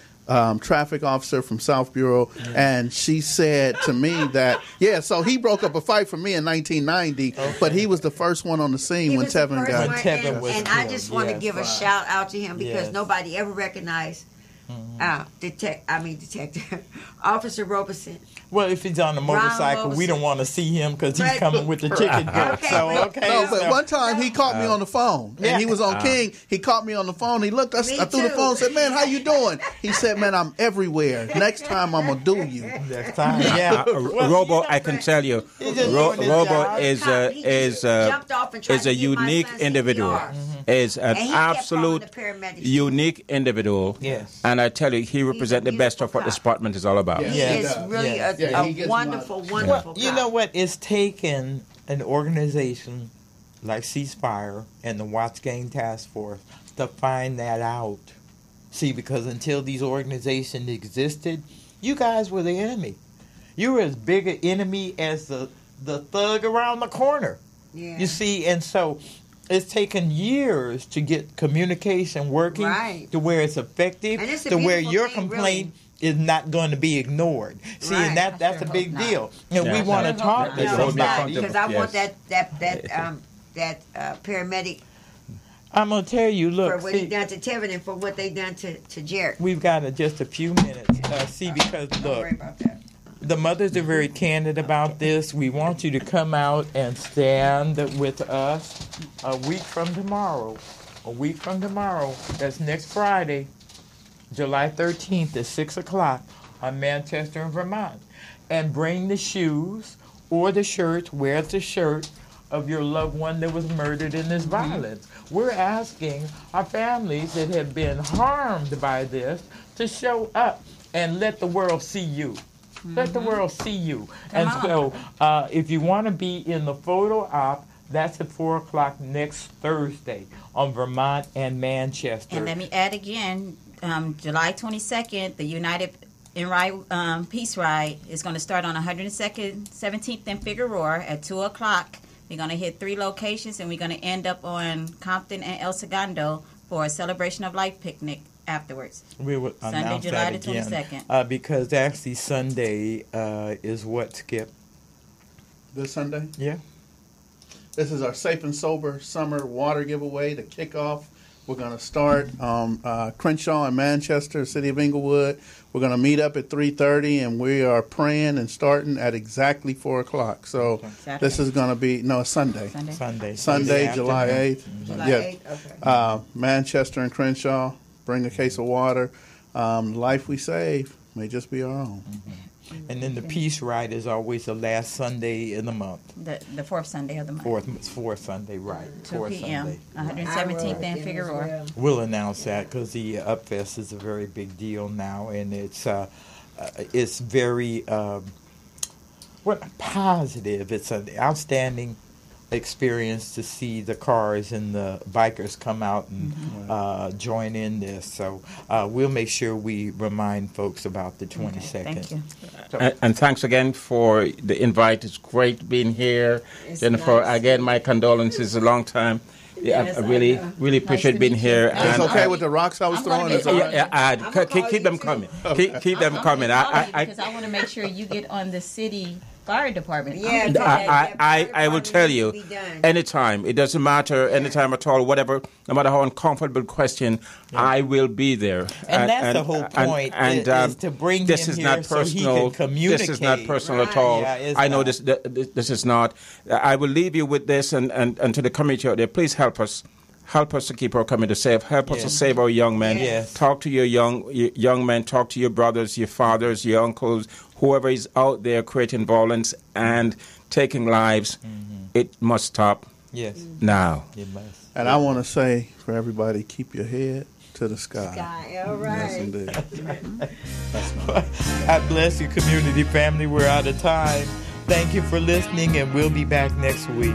traffic officer from South Bureau. And she said to me that, so he broke up a fight for me in 1990, but he was the first one on the scene when Tevin got Tevin was and I just want to give a shout out to him because nobody ever recognized Detective Officer Robeson. Well, if he's on a motorcycle, we don't want to see him because he's coming with the chicken gun. But one time he caught me on the phone, and he was on King. He caught me on the phone. He looked. I threw the phone and said, "Man, how you doing?" He said, "Man, I'm everywhere. Next time I'm gonna do you." Next time, Robo, I can tell you, Robo is a unique individual. Is an absolute unique individual. Yes. And I tell you, he represents the best of what this department is all about. He is really a wonderful, wonderful You know what? It's taken an organization like Ceasefire and the Watts Gang Task Force to find that out. See, because until these organizations existed, you guys were the enemy. You were as big an enemy as the thug around the corner. Yeah. You see, and so it's taken years to get communication working to where it's effective, to where your complaint is not going to be ignored. See, and that's a big deal. And we want to talk to somebody. Because I want that paramedic. I'm going to tell you, look. For what he done to Tevin and for what they done to Jarek. We've got just a few minutes. Because, look. Don't worry about that. The mothers are very candid about this. We want you to come out and stand with us a week from tomorrow. A week from tomorrow. That's next Friday, July 13th at 6 o'clock on Manchester in Vermont. And bring the shoes or the shirt, wear the shirt of your loved one that was murdered in this violence. We're asking our families that have been harmed by this to show up and let the world see you. Let the world see you. And so if you want to be in the photo op, that's at 4 o'clock next Thursday on Vermont and Manchester. And let me add again, July 22nd, the United in Ride Peace Ride is going to start on 102nd, 17th and Figueroa at 2 o'clock. We're going to hit 3 locations, and we're going to end up on Compton and El Segundo for a Celebration of Life picnic afterwards. We will Sunday, announce July that the again. 22nd. Because actually Sunday is what, Skip? This Sunday? Yeah. This is our Safe and Sober Summer Water Giveaway, the kickoff. We're going to start Crenshaw and Manchester, City of Inglewood. We're going to meet up at 3:30, and we are praying and starting at exactly 4 o'clock. So this is going to be, Sunday. Sunday, July 8th. July 8th? Okay. Manchester and Crenshaw, bring a case of water. Life we save may just be our own. Mm-hmm. And then the Peace Ride is always the last Sunday in the month. The fourth Sunday of the month. Fourth Sunday, right. 2 p.m. 117th and Figueroa. We'll announce that because the Upfest is a very big deal now, and it's very positive. It's an outstanding experience to see the cars and the bikers come out and join in this. So we'll make sure we remind folks about the 22nd. Thank you. And thanks again for the invite. It's great being here. Jennifer, nice. Again, my condolences. A long time. I really appreciate being here. It's okay with the rocks I was throwing? Keep them coming. Keep them coming. Because I want to make sure you get on the city fire department. Yeah, I will tell you, anytime, it doesn't matter, anytime at all, whatever, no matter how uncomfortable question, I will be there. And that's the whole point, is to bring this him is here not so personal. he can communicate. This is not personal at all. Yeah, I know not. this is not. I will leave you with this, and to the committee out there, please help us. Help us to keep our community safe. Help us to save our young men. Yes. Talk to your young men. Talk to your brothers, your fathers, your uncles, whoever is out there creating violence and taking lives. It must stop. Yes. Now. It must. And I want to say for everybody, keep your head to the sky. All right. Yes, indeed. God bless you, community family. We're out of time. Thank you for listening, and we'll be back next week.